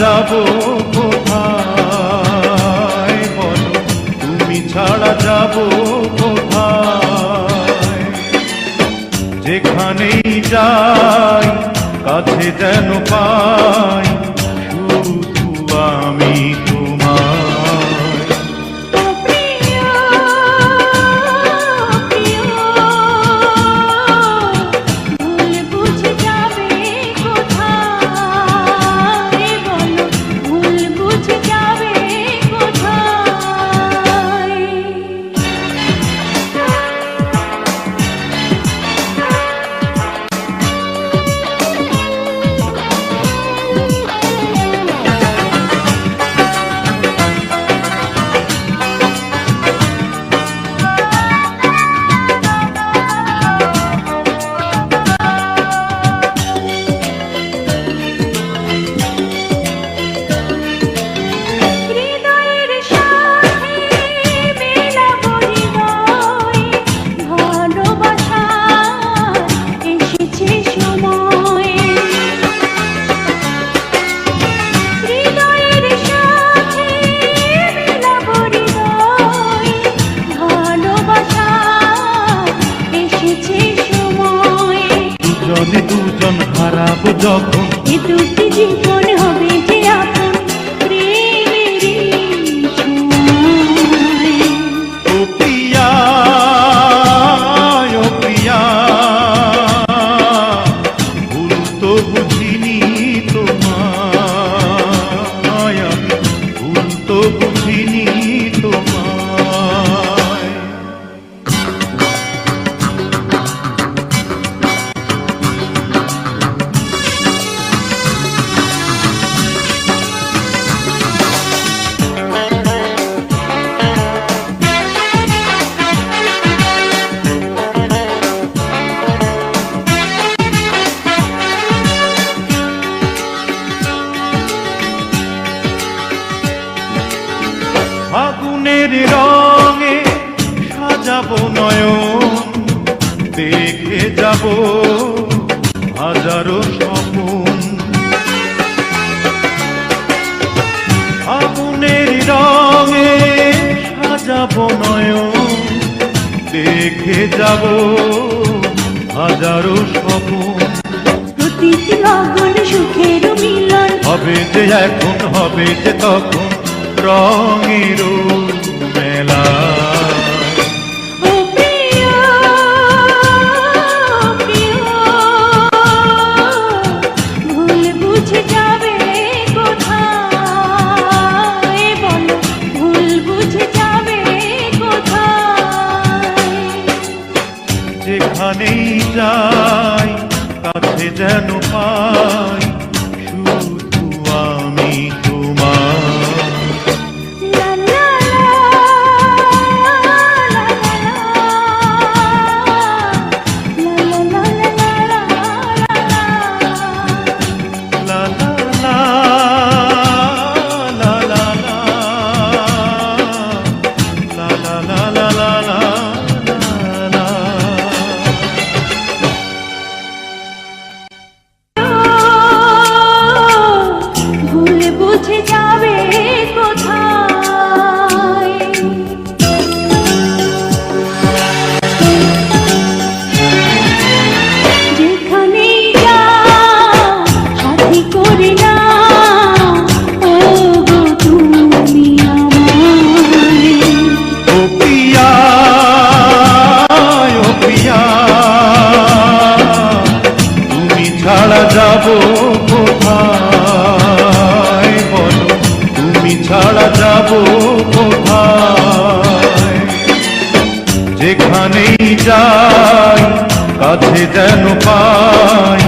যাব কোথায় বলো, তুমি ছাড়া যাব কোথায়? যেখানেই যাই কাছে যেন পাই শুধু আমি তোমায়। দুজন হারাবো যখন এ দুটি জীবন হবে যে আপন প্রেমেরই সময়। ও প্রিয়া, ও প্রিয়া, ভুল তো বুঝিনি তোমায়, আমি ভুল তো বুঝিনি তোমায়। ফাগুনের রঙে সাজাবো নয়ন, দেখে যাব হাজারো স্বপন। ফাগুনের রঙে সাজাবো নয়ন, দেখে যাব হাজারো স্বপন। প্রতিটি লগন সুখের মিলন হবে যে এখন, হবে যে তখন রঙের মেলা। ও প্রিয়, প্রিয়, ভুল বুঝে যাবে কোথায় বলো, ভুল বুঝে যাবে কোথায়? যেখানেই যাই কাছে যেন পাই শুধু আমি তোমায়। যাব কোথায় বলো, তুমি ছাড়া যাব কোথায়? যেখানেই যাই কাছে যেন পাই